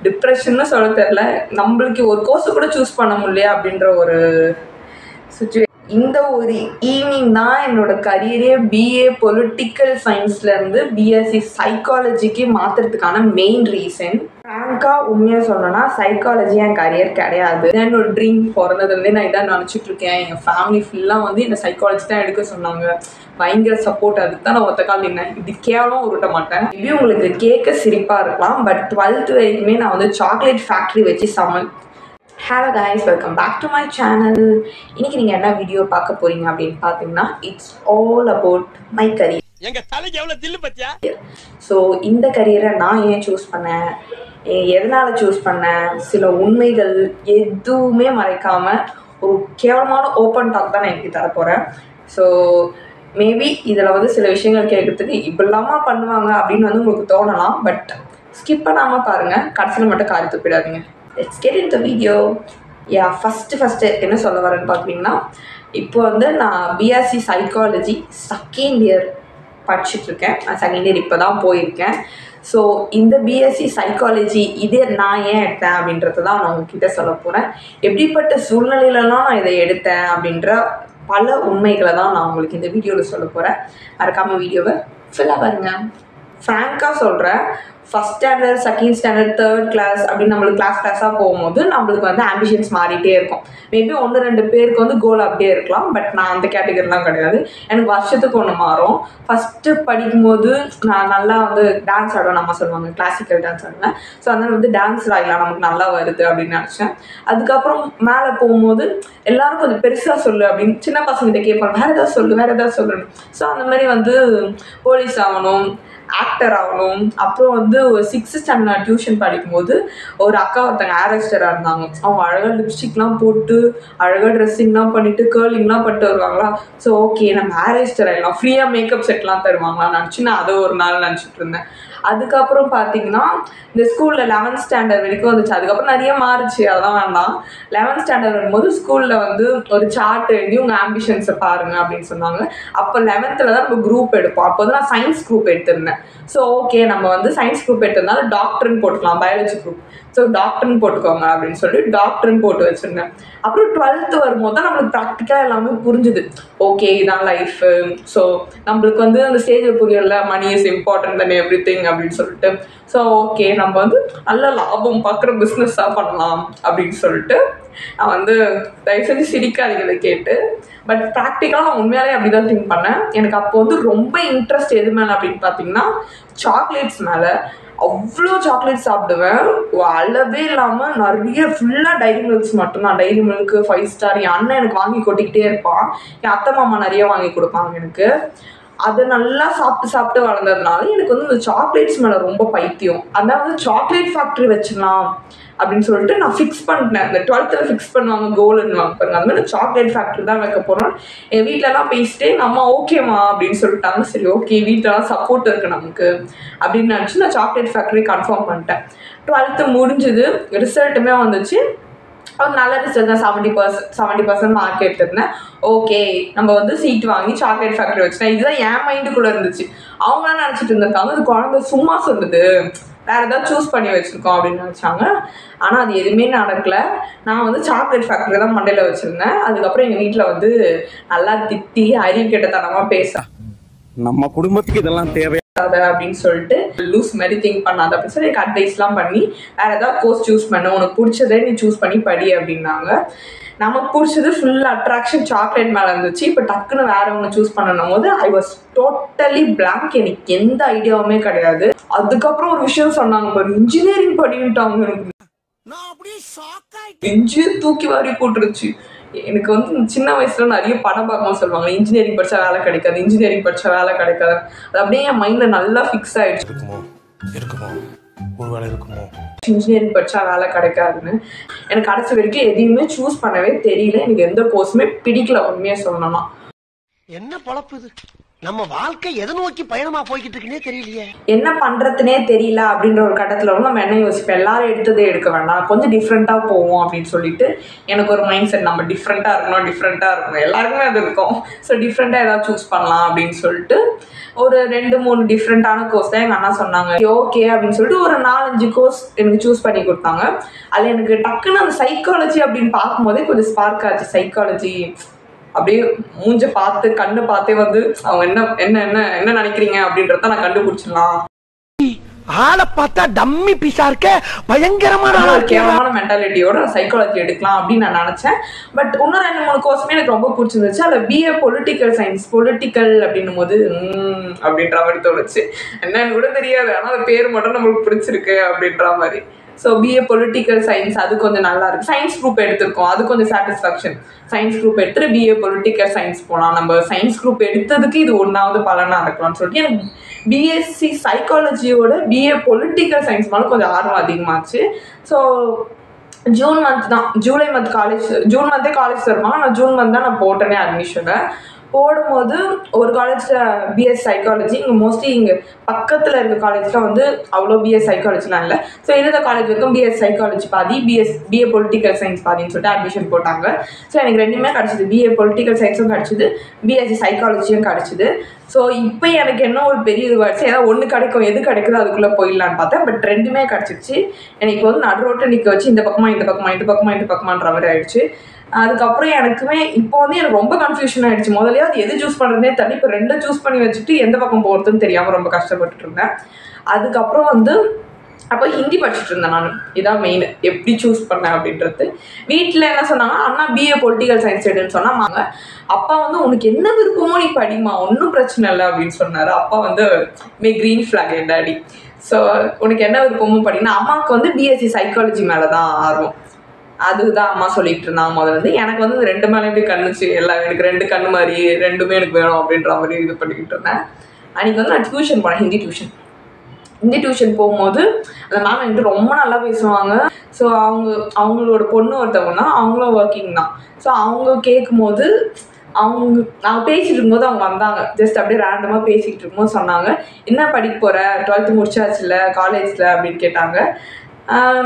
டிப்ரெஷன்னு சொல்ல தெரியல, நம்மளுக்கு ஒரு கோர்ஸ் கூட சூஸ் பண்ண முடியல அப்படின்ற ஒரு சுச்சுவேஷன். இந்த ஒரு ஈவினிங் தான் என்னோட கரியரே பிஏ பொலிட்டிக்கல் சயின்ஸ்லேருந்து பிஎஸ்சி சைக்காலஜிக்கு மாற்றுறதுக்கான மெயின் ரீசன். ஃப்ராங்காக உண்மையாக சொல்லணும்னா சைக்காலஜி என் கரியர் கிடையாது. என்னோட ட்ரீம் பிறந்ததுலேருந்தே நான் இதான் நினச்சிட்டு இருக்கேன். எங்கள் ஃபேமிலி ஃபுல்லாக வந்து என்னை சைக்காலஜி தான் எடுக்க சொன்னாங்க. பயங்கர சப்போர்ட். அதுக்கு தான் நான் ஒத்த கால் நின்னேன். இப்படி கேவலம் உருட்ட மாட்டேன். மேபி உங்களுக்கு கேட்க சிரிப்பாக இருக்கலாம், பட் 12th வரைக்குமே நான் வந்து சாக்லேட் ஃபேக்ட்ரி வச்சு hello guys, welcome back to my channel. இன்னைக்கு நீங்கள் என்ன வீடியோ பார்க்க போறீங்க அப்படின்னு பார்த்தீங்கன்னா, it's all about my career. So இந்த கரியரை நான் ஏன் சூஸ் பண்ணேன், எதனால் சூஸ் பண்ணேன், சில உண்மைகள் எதுவுமே மறைக்காமல் ஒரு கேவலமான ஓப்பன் டாக் தான் நான் எனக்கு தர போகிறேன். ஸோ மேபி இதில் வந்து சில விஷயங்கள் கேட்குறதுக்கு இப்படிலாமா பண்ணுவாங்க அப்படின்னு வந்து உங்களுக்கு தோணலாம். பட் ஸ்கிப் பண்ணாமல் பாருங்கள், கடைசியில் மட்டும் காரி துப்பிடாதீங்க. Let's get into the video. First என்ன சொல்ல வரேன்னு பார்த்தீங்கன்னா, இப்போ வந்து நான் பிஎஸ்சி சைக்காலஜி செகண்ட் இயர் படிச்சுட்ருக்கேன். நான் செகண்ட் இயர் இப்போ தான் போயிருக்கேன். ஸோ இந்த பிஎஸ்சி சைக்காலஜி இதே நான் ஏன் எடுத்தேன் அப்படின்றது தான் நான் உங்ககிட்ட சொல்ல போகிறேன். எப்படிப்பட்ட சூழ்நிலையிலலாம் நான் இதை எடுத்தேன் அப்படின்ற பல உண்மைகளை தான் நான் உங்களுக்கு இந்த வீடியோவில் சொல்ல போகிறேன். மறக்காமல் வீடியோவை ஃபுல்லாக பாருங்கள். ஃப்ராங்காக சொல்கிறேன், first standard, second standard, third class அப்படின்னு நம்மளுக்கு கிளாஸாக போகும்போது நம்மளுக்கு வந்து ஆம்பிஷன்ஸ் மாறிட்டே இருக்கும். மேபி 1-2 பேருக்கு வந்து கோல் அப்படியே இருக்கலாம். பட் நான் அந்த கேட்டகரிலாம் கிடையாது. எனக்கு வருஷத்துக்கு ஒன்று மாறும். ஃபஸ்ட்டு படிக்கும்போது நான் நல்லா வந்து டான்ஸ் ஆடுவேன். நம்ம சொல்லுவாங்க கிளாசிக்கல் டான்ஸ் ஆடுவேன். ஸோ அதனால் வந்து டான்ஸ் ஆகலாம், நமக்கு நல்லா வருது அப்படின்னு நினச்சேன். அதுக்கப்புறம் மேலே போகும்போது எல்லோரும் கொஞ்சம் பெருசாக சொல்லு அப்படின்னு சின்ன பசங்கிட்ட கேட்பாங்க, வேறு ஏதாவது சொல்லணும். ஸோ அந்த மாதிரி வந்து போலீஸ் ஆகணும், ஆக்டர் ஆகணும். அப்புறம் வந்து ஒரு 6th ஸ்டாண்டர்ட் டியூஷன் படிக்கும்போது ஒரு அக்கா ஒருத்தங்க ஆரஸ்டராக இருந்தாங்க. அவங்க அழகாக லிப்ஸ்டிக்லாம் போட்டு அழகாக ட்ரெஸ்ஸிங்லாம் பண்ணிவிட்டு கேர்லிங்லாம் பண்ணிட்டு வருவாங்களா. ஸோ ஓகே நம்ம ஆரஸ்டர் ஆகிடலாம், ஃப்ரீயாக மேக்கப் செட்லாம் தருவாங்களான்னு நினச்சி நான் அதை ஒரு நாள் நினச்சிட்டு இருந்தேன். அதுக்கப்புறம் பார்த்தீங்கன்னா இந்த ஸ்கூலில் 11th ஸ்டாண்டர்ட் வரைக்கும் வந்துச்சு. அதுக்கப்புறம் நிறைய மாறிச்சு, அதெல்லாம் வேண்டாம். 11th ஸ்டாண்டர்ட் வரும்போது ஸ்கூலில் வந்து ஒரு சார்ட் எழுதி உங்கள் ஆம்பிஷன்ஸை பாருங்கள் அப்படின்னு சொன்னாங்க. அப்போ 11th தான் நம்ம குரூப் எடுப்போம். அப்போ வந்து நான் சயின்ஸ் குரூப் எடுத்திருந்தேன். ஸோ ஓகே நம்ம வந்து சயின்ஸ் குரூப் எடுத்ததுனால டாக்டர்னு போட்டுக்கலாம், பயாலஜி குரூப். ஸோ டாக்டர்னு போட்டுக்கோங்க அப்படின்னு சொல்லி டாக்டர்னு போட்டு வச்சுருந்தேன். அப்புறம் 12th வரும்போது தான் நம்மளுக்கு ப்ராக்டிக்கலாக எல்லாமே புரிஞ்சுது. ஓகே இதான் லைஃபு. ஸோ நம்மளுக்கு வந்து அந்த ஸ்டேஜில் புரியல, money is important than everything அப்படின்னு சொல்லிட்டு. ஸோ ஓகே நம்ம வந்து நல்ல லாபம் பார்க்குற பிஸ்னஸாக பண்ணலாம் அப்படின்னு சொல்லிட்டு நான் வந்து தயவு செஞ்சு சிரிக்காதீங்களை கேட்டு. பட் ப்ராக்டிக்கலாக நான் உண்மையாலே அப்படி தான் திங்க் பண்ணேன். எனக்கு அப்போ வந்து ரொம்ப இன்ட்ரெஸ்ட் எது மேலே அப்படின்னு பார்த்தீங்கன்னா சாக்லேட்ஸ் மேலே. அவ்வளோ சாக்லேட் சாப்பிடுவேன், அளவே இல்லாமல் நிறைய. ஃபுல்லாக டைரி மில்க்ஸ் மட்டும்தான். Dairy Milk, 5 Star. என் அண்ணன் எனக்கு வாங்கி கொட்டிக்கிட்டே இருப்பான். என் அத்தை மாமா நிறைய வாங்கி கொடுப்பாங்க எனக்கு. அதை நல்லா சாப்பிட்டு வளர்ந்ததுனால எனக்கு வந்து இந்த சாக்லேட்ஸ் மேலே ரொம்ப பைத்தியம். அதனால வந்து சாக்லேட் ஃபேக்ட்ரி வச்சிடலாம் அப்படின்னு சொல்லிட்டு நான் ஃபிக்ஸ் பண்ணிட்டேன். இந்த 12th ஃபிக்ஸ் பண்ணுவாங்க கோல்டுன்னு வாங்க பாருங்க, அது மாதிரி நான் சாக்லேட் ஃபேக்ட்ரி தான் வைக்க போகிறோம். என் வீட்டிலலாம் பேசிட்டே நம்ம ஓகேம்மா அப்படின்னு சொல்லிட்டாங்க. சரி ஓகே வீட்டிலலாம் சப்போர்ட் இருக்குது நமக்கு அப்படின்னு நினச்சி நான் சாக்லேட் ஃபேக்ட்ரி கன்ஃபார்ம் பண்ணிட்டேன். 12th முடிஞ்சுது, ரிசல்ட்டுமே வந்துச்சு. ஒரு நல்ல ரிசல்ட் தான், 70% மார்க் எடுத்திருந்தேன். ஓகே நம்ம வந்து சீட் வாங்கி சாக்லேட் ஃபேக்ட்ரி வச்சுட்டேன். இதுதான் என் மைண்டுக்குள்ளே இருந்துச்சு. அவங்களாம் நினச்சிட்டு இருந்திருக்காங்க இது குழந்தை சும்மா சொல்லுது, வேறு ஏதாவது சூஸ் பண்ணி வச்சுருக்கோம் அப்படின்னு நினச்சாங்க. ஆனால் அது எதுவுமே நடக்கலை. நான் வந்து சாக்லேட் ஃபேக்ட்ரி தான் மண்டையில் வச்சுருந்தேன். அதுக்கப்புறம் எங்கள் வீட்டில் வந்து நல்லா திட்டி அறிவு கெட்டத்தனமாக பேச, நம்ம குடும்பத்துக்கு இதெல்லாம் தேவை அப்படின்னு சொல்லிட்டு லூஸ் மாதிரி திங்க் பண்ணாத அப்படின்னு சொல்லி எனக்கு அட்வைஸ்லாம் பண்ணி வேற ஏதாவது கோர்ஸ் சூஸ் பண்ணு, உனக்கு பிடிச்சதே நீ சூஸ் பண்ணி படி அப்படின்னாங்க. நமக்கு பிடிச்சது ஃபுல் அட்ராக்ஷன் சாக்லேட் மேலே இருந்துச்சு. இப்போ டக்குன்னு வேற ஒன்று சூஸ் பண்ணணும் போது ஐ வாஸ் டோட்டலி பிளாங்க். எனக்கு எந்த ஐடியாவுமே கிடையாது. அதுக்கப்புறம் ஒரு விஷயம் சொன்னாங்க பாரு, இன்ஜினியரிங் படிக்கிட்டாங்க. எனக்கு நெஞ்சு தூக்கி வாரி போட்டுருச்சு. எனக்கு வந்து சின்ன வயசுல நிறைய படம் பார்க்கவும் சொல்லுவாங்க, இன்ஜினியரிங் படித்தா வேலை கிடைக்காது, இன்ஜினியரிங் படித்தா வேலை கிடைக்காது. அது அப்படியே என் மைண்டில் நல்லா ஃபிக்ஸ் ஆகிடுச்சு. இன்ஜினியரிங் படித்தா வேலை கிடைக்காதுன்னு எனக்கு கடைசி வரைக்கும் எதையுமே சூஸ் பண்ணவே தெரியல. எனக்கு எந்த கோர்ஸுமே பிடிக்கல உண்மையாக சொல்லணும்னா. என்ன பழப்பு இது, நம்ம வாழ்க்கை எதை நோக்கி பயணமா போய்கிட்டு இருக்குன்னே தெரியலையே. என்ன பண்றதுனே தெரியல அப்படின்ற ஒரு கட்டத்துல வந்து நம்ம என்ன யோசிப்போம், எல்லாரும் எடுத்ததே எடுக்க வேண்டாம், கொஞ்சம் டிஃப்ரெண்டா போவோம் அப்படின்னு சொல்லிட்டு எனக்கு ஒரு மைண்ட் செட், நம்ம டிஃப்ரெண்டா இருக்கணும், எல்லாருக்குமே அது இருக்கும். ஸோ டிஃப்ரெண்டா ஏதாவது சூஸ் பண்ணலாம் அப்படின்னு சொல்லிட்டு ஒரு 2-3 டிஃப்ரெண்டான கோர்ஸ் தான் எங்கள் அண்ணா சொன்னாங்க. ஓகே அப்படின்னு சொல்லிட்டு ஒரு 4-5 கோர்ஸ் எனக்கு சூஸ் பண்ணி கொடுத்தாங்க. அதில் எனக்கு டக்குன்னு அந்த சைக்காலஜி அப்படின்னு பார்க்கும்போதே கொஞ்சம் ஸ்பார்க் ஆச்சு. சைக்காலஜி அப்படியே மூஞ்ச பார்த்து கண்ணை பார்த்தே வந்து அவங்க என்ன என்ன என்ன என்ன நினைக்கிறீங்க அப்படின்றத நான் கண்டுபிடிச்சிடலாம். ஆளை பார்த்தா டம்மி பீஸா இருக்க, பயங்கரமான கேவலமான மென்டாலிட்டியோட சைக்காலஜி எடுக்கலாம் அப்படின்னு நான் நினைச்சேன். பட் இன்னும் 2-3 கோர்ஸுமே எனக்கு ரொம்ப பிடிச்சிருந்துச்சு. அதில் பிஏ பொலிட்டிக்கல் சயின்ஸ், பொலிட்டிக்கல் அப்படின்னும் போது அப்படின்ற மாதிரி தோணுச்சு. என்னன்னு கூட தெரியாது, ஆனால் அது பேர் மட்டும் நம்மளுக்கு பிடிச்சிருக்கு அப்படின்ற மாதிரி. ஸோ பிஏ பொலிட்டிக்கல் சயின்ஸ் அது கொஞ்சம் நல்லா இருக்கு. சயின்ஸ் குரூப் எடுத்திருக்கோம், அது கொஞ்சம் சாட்டிஸ்ஃபேக்ஷன். சயின்ஸ் குரூப் எடுத்துட்டு பிஏ பொலிட்டிக்கல் சயின்ஸ் போகலாம், நம்ம சயின்ஸ் குரூப் எடுத்ததுக்கு இது ஒன்றாவது பலனாக இருக்கலாம்னு சொல்லிட்டு எனக்கு பிஎஸ்சி சைக்காலஜியோட பிஏ பொலிட்டிக்கல் சயின்ஸ் மேலே கொஞ்சம் ஆர்வம் அதிகமாச்சு. ஸோ ஜூன் மந்த் தான், ஜூலை மந்த் காலேஜ், ஜூன் மந்தே காலேஜ் தருவாங்க. நான் ஜூன் மந்த் தான் நான் போட்டேனே அட்மிஷனை. போடும்போது ஒரு காலேஜில் பிஎஸ் சைக்காலஜி, இங்கே மோஸ்ட்லி இங்கே பக்கத்தில் இருக்க காலேஜில் வந்து அவ்வளோ பிஎஸ் சைக்காலஜிலாம் இல்லை. ஸோ இருந்த காலேஜ் வரைக்கும் பிஎஸ் சைக்காலஜி பாதி, பிஏ பொலிட்டிக்கல் சயின்ஸ் பாதின்னு சொல்லிட்டு அட்மிஷன் போட்டாங்க. ஸோ எனக்கு ரெண்டுமே கிடச்சிது, பிஏ பொலிட்டிக்கல் சயின்ஸும் கிடச்சிது, பிஎஸ்சி சைக்காலஜியும் கிடச்சிது. ஸோ இப்போ எனக்கு என்ன ஒரு பெரிய இதுவாகிடுச்சு, ஏதாவது ஒன்று கிடைக்கும், எது கிடைக்குதோ அதுக்குள்ளே போயிடலான்னு பார்த்தேன். பட் ரெண்டுமே கிடச்சிருச்சு. எனக்கு வந்து நடுரோட்டை நிற்க வச்சு இந்த பக்கமான்ற மாதிரி ஆயிடுச்சு. அதுக்கப்புறம் எனக்குமே இப்போ வந்து எனக்கு ரொம்ப கன்ஃபியூஷன் ஆகிடுச்சு. முதல்ல அது எது சூஸ் பண்ணுறதுனே தெரியல. இப்போ 2 சூஸ் பண்ணி வச்சுட்டு எந்த பக்கம் போகிறதுன்னு தெரியாமல் ரொம்ப கஷ்டப்பட்டுட்டு இருந்தேன். அதுக்கப்புறம் வந்து அப்போ ஹிந்தி படிச்சுட்டு இருந்தேன் நான். இதான் மெயின், எப்படி சூஸ் பண்ணேன் அப்படின்றது. வீட்டில் என்ன சொன்னாங்க, அண்ணா பிஏ பொலிட்டிக்கல் சயின்ஸ் எடுன்னு சொன்னாங்க. அப்பா வந்து உனக்கு என்ன விருப்பமோ நீ படிமா, ஒன்றும் பிரச்சனை இல்லை அப்படின்னு சொன்னார். அப்பா வந்து க்ரீன் ஃப்ளாக் என் டாடி. ஸோ உனக்கு என்ன விருப்பமோ படினா. அம்மாவுக்கு வந்து பிஎஸ்சி சைக்காலஜி மேலே தான் ஆர்வம். அதுதான் அம்மா சொல்லிட்டு இருந்தாங்க முதல்ல வந்து. எனக்கு வந்து 2 மேலே எப்படி கண்ணுச்சு, எல்லாம் எனக்கு 2 கண்ணு மாதிரி, ரெண்டுமே எனக்கு வேணும் அப்படின்ற மாதிரி இது பண்ணிக்கிட்டு இருந்தேன். அன்றைக்கி வந்து நான் டியூஷன் போனேன், ஹிந்தி டியூஷன் போகும்போது அந்த மேம் என்கிட்ட ரொம்ப நல்லா பேசுவாங்க. ஸோ அவங்களோட பொண்ணு ஒருத்தவங்கன்னா அவங்களும் ஒர்க்கிங் தான். ஸோ அவங்க கேட்கும்போது நான் பேசிகிட்டு இருக்கும்போது அவங்க வந்தாங்க. ஜஸ்ட் அப்படியே ரேண்டமாக பேசிக்கிட்டு இருக்கும்போது சொன்னாங்க, என்ன படிக்க போகிற, 12th முடிச்சாச்சுல காலேஜில் அப்படின்னு கேட்டாங்க.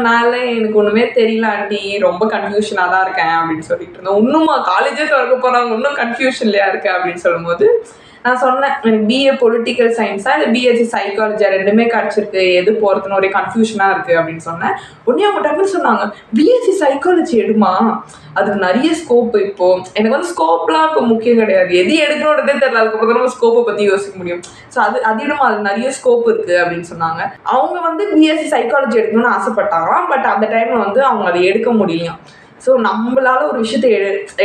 நான் எனக்கு ஒன்றுமே தெரியல ஆண்டி, ரொம்ப கன்ஃபியூஷனாக தான் இருக்கேன் அப்படின்னு சொல்லிட்டு இருந்தேன். இன்னுமா காலேஜே திறக்க போகிறாங்க, இன்னும் கன்ஃபியூஷன்லையா இருக்கேன் அப்படின்னு சொல்லும்போது நான் சொன்னேன், எனக்கு பிஏ பொலிட்டிக்கல் சயின்ஸாக இல்லை பிஎஸ்சி சைக்காலஜியாக ரெண்டுமே கிடச்சிருக்கு, எது போகிறதுன்னு ஒரே கன்ஃபியூஷனாக இருக்குது அப்படின்னு சொன்னேன். உடனே அவங்க டக்குன்னு சொன்னாங்க, பிஎஸ்சி சைக்காலஜி எடுமா, அதுக்கு நிறைய ஸ்கோப். இப்போது எனக்கு வந்து ஸ்கோப்லாம் இப்போ முக்கியம் கிடையாது, எது எடுக்கணுன்றதே தெரியல, அதுக்கப்புறம் தான் நம்ம ஸ்கோப்பை பற்றி யோசிக்க முடியும். ஸோ அதிடமா அது நிறைய ஸ்கோப் இருக்குது அப்படின்னு சொன்னாங்க. அவங்க வந்து பிஎஸ்சி சைக்காலஜி எடுக்கணும்னு ஆசைப்பட்டாங்களாம். பட் அந்த டைமில் வந்து அவங்க அதை எடுக்க முடியலையாம். ஸோ நம்மளால ஒரு விஷயத்தை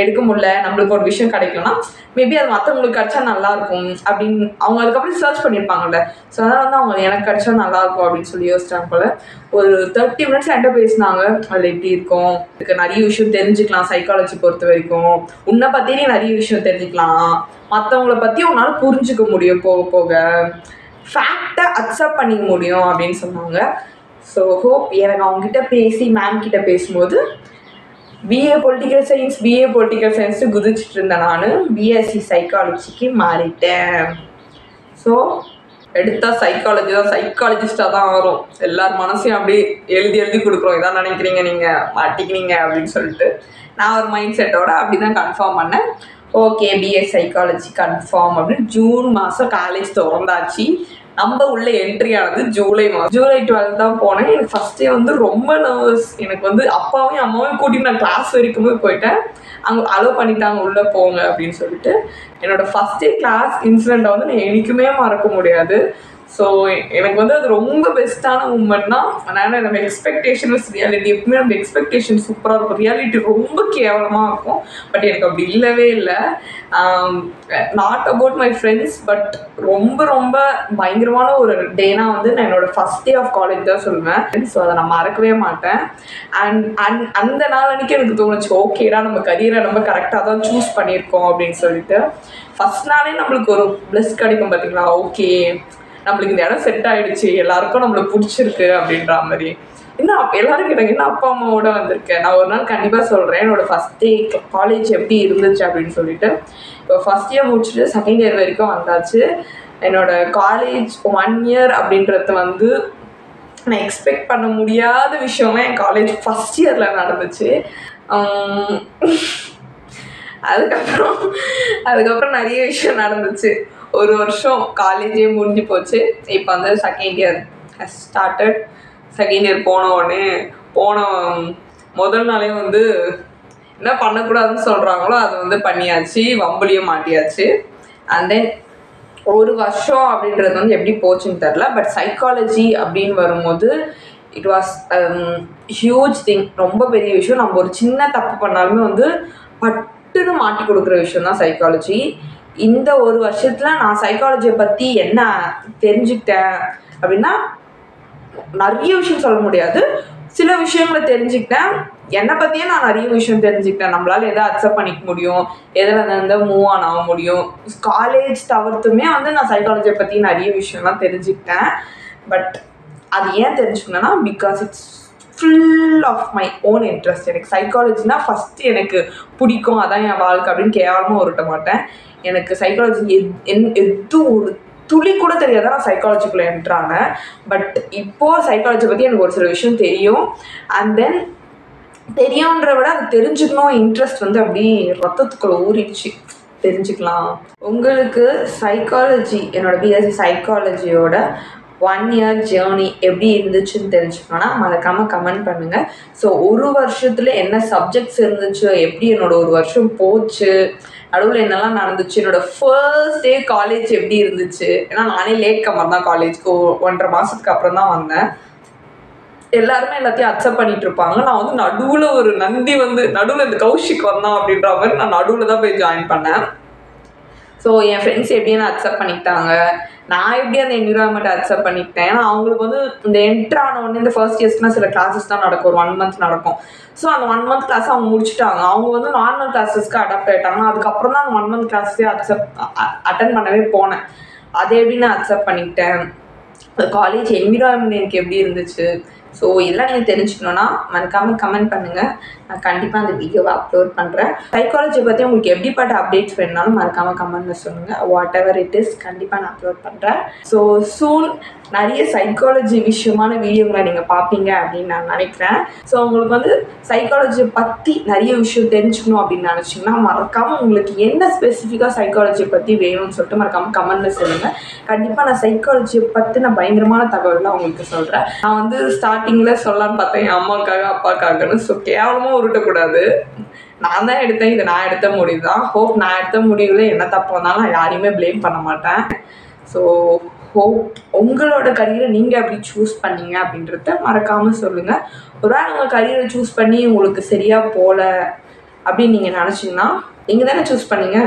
எடுக்க முடியல, நம்மளுக்கு ஒரு விஷயம் கிடைக்கலன்னா மேபி அது மற்றவங்களுக்கு கிடைச்சா நல்லாயிருக்கும் அப்படின்னு அவங்க அதுக்கப்புறம் சர்ச் பண்ணியிருப்பாங்கல்ல. ஸோ அதனால் வந்து அவங்க எனக்கு கிடைச்சா நல்லாயிருக்கும் அப்படின்னு சொல்லி யோசிச்சாங்க போல். ஒரு 30 மினிட்ஸ் என்கிட்ட பேசினாங்க, அதில் எப்படி இருக்கும், இதுக்கு நிறைய விஷயம் தெரிஞ்சுக்கலாம், சைக்காலஜி பொறுத்த வரைக்கும் உன்னை பற்றி நீ நிறைய விஷயம் தெரிஞ்சுக்கலாம், மற்றவங்கள பற்றி உன்னால் புரிஞ்சுக்க முடியும், போக போக ஃபேக்டை அக்செப்ட் பண்ணிக்க முடியும் அப்படின்னு சொன்னாங்க. ஸோ ஹோப் எனக்கு அவங்ககிட்ட பேசி மேம் கிட்ட பேசும்போது பிஏ பொலிட்டிக்கல் சயின்ஸ் குதிச்சுட்டு இருந்தேன். நான் பிஎஸ்சி சைக்காலஜிக்கு மாறிட்டேன். ஸோ எடுத்தால் சைக்காலஜி தான், சைக்காலஜிஸ்டாக தான் வரும். எல்லார் மனசையும் அப்படியே எழுதி கொடுக்குறோம், இதான் நினைக்கிறீங்க நீங்கள், மாட்டிக்கிறீங்க அப்படின்னு சொல்லிட்டு நான் ஒரு மைண்ட் செட்டோட அப்படி தான் கன்ஃபார்ம் பண்ணேன். ஓகே பிஎஸ் சைக்காலஜி கன்ஃபார்ம் அப்படின்னு ஜூன் மாதம் காலேஜ் திறந்தாச்சு. நம்ம உள்ள என்ட்ரி ஆனது ஜூலை 12 தான் போனேன். எனக்கு ஃபஸ்ட்டே வந்து ரொம்ப நர்வஸ். எனக்கு வந்து அப்பாவையும் அம்மாவையும் கூட்டிட்டு நான் கிளாஸ் வரைக்கும் போயிட்டேன். அங்கே அலோவ் பண்ணிட்டாங்க உள்ளே போங்க அப்படின்னு சொல்லிட்டு. என்னோடய ஃபஸ்ட்டே கிளாஸ் இன்சிடெண்ட்டை வந்து நான் எனக்குமே மறக்க முடியாது. ஸோ எனக்கு வந்து அது ரொம்ப பெஸ்ட்டான மூமெண்ட்னா, அதனால் நம்ம எக்ஸ்பெக்டேஷன் விஸ் ரியாலிட்டி, எப்பவுமே நம்ம எக்ஸ்பெக்டேஷன் சூப்பராக இருக்கும், ரியாலிட்டி ரொம்ப கேவலமாக இருக்கும். பட் எனக்கு அப்படி இல்லவே இல்லை. Not about my friends, but ரொம்ப ரொம்ப பயங்கரமான ஒரு டேனா வந்து நான் என்னோடய ஃபஸ்ட் டே ஆஃப் காலேஜ் தான் சொல்லுவேன். ஸோ அதை நான் மறக்கவே மாட்டேன். அந்த நாள் அன்றைக்கி எனக்கு தோணுச்சு, ஓகேடா நம்ம கரியரை நம்ம கரெக்டாக தான் சூஸ் பண்ணியிருக்கோம் அப்படின்னு சொல்லிட்டு. ஃபஸ்ட் நாளே நம்மளுக்கு ஒரு ப்ளஸ் கிடைக்கும் பார்த்தீங்களா, ஓகே நம்மளுக்கு இந்த இடம் செட் ஆகிடுச்சு, எல்லாருக்கும் நம்மளுக்கு பிடிச்சிருக்கு அப்படின்ற மாதிரி. இன்னும் எல்லாரும் கேட்டாங்க என்ன அப்பா அம்மாவோட வந்திருக்கேன். நான் ஒரு நாள் கண்டிப்பாக சொல்கிறேன் என்னோடய ஃபஸ்ட் டே காலேஜ் எப்படி இருந்துச்சு அப்படின்னு சொல்லிட்டு. இப்போ ஃபஸ்ட் இயர் முடிச்சுட்டு செகண்ட் இயர் வரைக்கும் வந்தாச்சு. என்னோடய காலேஜ் 1 இயர் அப்படின்றது வந்து நான் எக்ஸ்பெக்ட் பண்ண முடியாத விஷயம்லாம் என் காலேஜ் ஃபஸ்ட் இயரில் நடந்துச்சு. அதுக்கப்புறம் நிறைய விஷயம் நடந்துச்சு. ஒரு வருஷம் காலேஜே முடிஞ்சு போச்சு. இப்போ வந்து second year started. Second year போன முதல் நாளே வந்து என்ன பண்ணக்கூடாதுன்னு சொல்கிறாங்களோ அது வந்து பண்ணியாச்சு, வம்புலையும் மாட்டியாச்சு. அண்ட் தென் ஒரு வருஷம் அப்படின்றது வந்து எப்படி போச்சுன்னு தெரில. பட் சைக்காலஜி அப்படின்னு வரும்போது இட் வாஸ் ஹியூஜ் திங். ரொம்ப பெரிய விஷயம். நம்ம ஒரு சின்ன தப்பு பண்ணாலுமே வந்து பட்டுன்னு மாட்டி கொடுக்குற விஷயம் தான் சைக்காலஜி. இந்த ஒரு வருஷத்தில் நான் சைக்காலஜியை பற்றி என்ன தெரிஞ்சுக்கிட்டேன் அப்படின்னா நிறைய விஷயம் சொல்ல முடியாது, சில விஷயங்களை தெரிஞ்சுக்கிட்டேன். என்னை பற்றியே நான் நிறைய விஷயம் தெரிஞ்சுக்கிட்டேன். நம்மளால் எதை அக்செப்ட் பண்ணிக்க முடியும், எதில் வந்து மூவ் ஆன் ஆக முடியும். காலேஜ் தவிர்த்துமே வந்து நான் சைக்காலஜியை பற்றி நிறைய விஷயம்லாம் தெரிஞ்சுக்கிட்டேன். பட் அது ஏன் தெரிஞ்சுக்கணுன்னா because it's full of my own interest. எனக்கு சைக்காலஜினா ஃபஸ்ட்டு எனக்கு பிடிக்கும், அதான் என் வாழ்க்கை அப்படின்னு கேவலமாக உருட்ட மாட்டேன். எனக்கு சைக்காலஜி எதுவும் ஒரு துளி கூட தெரியாத நான் சைக்காலஜிக்குள்ளே என்ட்ரானேன். பட் இப்போது சைக்காலஜி பற்றி எனக்கு ஒரு சில விஷயம் தெரியும். அண்ட் தென் தெரியுன்ற விட அது தெரிஞ்சுக்கணும் இன்ட்ரெஸ்ட் வந்து அப்படி ரத்தத்துக்குள்ளே ஊறிடுச்சு. தெரிஞ்சுக்கலாம். உங்களுக்கு சைக்காலஜி, என்னோடய பிஎஸ்சி சைக்காலஜியோட 1 இயர் ஜேர்னி எப்படி இருந்துச்சுன்னு தெரிஞ்சுக்கணுன்னா மறக்காமல் கமெண்ட் பண்ணுங்கள். ஸோ ஒரு வருஷத்தில் என்ன சப்ஜெக்ட்ஸ் இருந்துச்சு, எப்படி என்னோடய ஒரு வருஷம் போச்சு, நடுவில் என்னெல்லாம் நடந்துச்சு, என்னோடய ஃபர்ஸ்ட் டே காலேஜ் எப்படி இருந்துச்சு. ஏன்னா நானே லேட் கம்மர் தான் காலேஜ்க்கு 1.5 மாதத்துக்கு அப்புறம் தான் வந்தேன். எல்லாருமே எல்லாத்தையும் அக்செப்ட் பண்ணிட்டு இருப்பாங்க. நான் வந்து நடுவில் ஒரு நந்தி வந்து நடுவில் இந்த கௌஷிக் வந்தான் அப்படின்ற மாதிரி நான் நடுவில் தான் போய் ஜாயின் பண்ணேன். ஸோ என் ஃப்ரெண்ட்ஸ் எப்படி நான் அக்செப்ட் பண்ணிக்கிட்டாங்க, நான் எப்படி அந்த என்விரான்மெண்ட்டை அக்செப்ட் பண்ணிக்கிட்டேன். ஏன்னா அவங்களுக்கு வந்து இந்த என்ட்ரு ஆன உடனே இந்த ஃபர்ஸ்ட் இயர்ஸ்க்குலாம் சில கிளாஸஸ் தான் நடக்கும், ஒரு 1 மந்த் நடக்கும். ஸோ அந்த 1 மந்த் கிளாஸ் அவங்க முடிச்சுட்டாங்க. அவங்க வந்து நார்மல் கிளாஸஸ்க்கு அடாப்ட் ஆகிட்டாங்க. அதுக்கப்புறம் தான் அந்த 1 மந்த் கிளாஸே அட்டன் பண்ணவே போனேன். அதை எப்படி நான் அக்செப்ட் பண்ணிக்கிட்டேன், காலேஜ் என்விரான்மெண்ட் எனக்கு எப்படி இருந்துச்சு. ஸோ இதெல்லாம் நீங்கள் தெரிஞ்சுக்கணுன்னா மறக்காமல் கமெண்ட் பண்ணுங்கள். நான் கண்டிப்பாக அந்த வீடியோவை அப்லோட் பண்ணுறேன். சைக்காலஜி பற்றி உங்களுக்கு எப்படிப்பட்ட அப்டேட்ஸ் வேணுனாலும் மறக்காமல் கமெண்ட்டில் சொல்லுங்கள். வாட் எவர் இட் இஸ் கண்டிப்பாக நான் அப்லோட் பண்ணுறேன். ஸோ சூன் நிறைய சைக்காலஜி விஷயமான வீடியோங்களை நீங்கள் பார்ப்பீங்க அப்படின்னு நான் நினைக்கிறேன். ஸோ உங்களுக்கு வந்து சைக்காலஜியை பற்றி நிறைய விஷயம் தெரிஞ்சுக்கணும் அப்படின்னு நினச்சிங்கன்னா மறக்காமல் உங்களுக்கு என்ன ஸ்பெசிஃபிக்காக சைக்காலஜியை பற்றி வேணும்னு சொல்லிட்டு மறக்காமல் கமெண்ட்டில் சொல்லுங்கள். கண்டிப்பாக நான் சைக்காலஜியை பற்றி நான் பயங்கரமான தகவலாம் உங்களுக்கு சொல்கிறேன். நான் வந்து ஸ்டார்டிங்கில் சொல்லலான்னு பார்த்தேன் என் அம்மாவுக்காக அப்பாக்காகன்னு. ஸோ கேவலமாக உருட்டக்கூடாது. நான் தான் எடுத்தேன், இதை நான் எடுத்த முடிவு தான். ஹோப் நான் எடுத்த முடிவில் என்ன தப்பு வந்தாலும் நான் யாரையுமே ப்ளேம் பண்ண மாட்டேன். ஸோ ஹோப் உங்களோட கரியரை நீங்கள் எப்படி சூஸ் பண்ணீங்க அப்படின்றத மறக்காமல் சொல்லுங்கள். ஒரு வேளை உங்கள் கரியரை சூஸ் பண்ணி உங்களுக்கு சரியாக போகல அப்படின்னு நீங்கள் நினச்சிங்கன்னா நீங்கள் தானே சூஸ் பண்ணீங்க,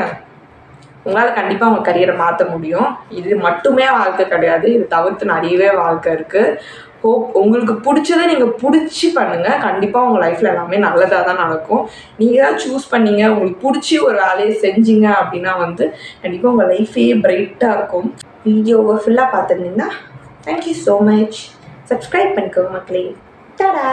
உங்களால் கண்டிப்பாக உங்கள் கரியரை மாற்ற முடியும். இது மட்டுமே வாழ்க்கை கிடையாது, இது தவிர்த்து நிறையவே வாழ்க்கை இருக்குது. ஹோப் உங்களுக்கு பிடிச்சதை நீங்கள் பிடிச்சி பண்ணுங்கள். கண்டிப்பாக உங்கள் லைஃப்பில் எல்லாமே நல்லதாக தான் நடக்கும். நீங்கள் தான் சூஸ் பண்ணீங்க, உங்களுக்கு பிடிச்சி ஒரு வேலையை செஞ்சீங்க அப்படின்னா வந்து கண்டிப்பாக உங்கள் லைஃபே பிரைட்டாக இருக்கும். வீடியோவை ஃபுல்லாக பார்த்துருந்தீங்கன்னா தேங்க்யூ ஸோ மச். சப்ஸ்கிரைப் பண்ணிக்கோங்க மக்களே. டடா.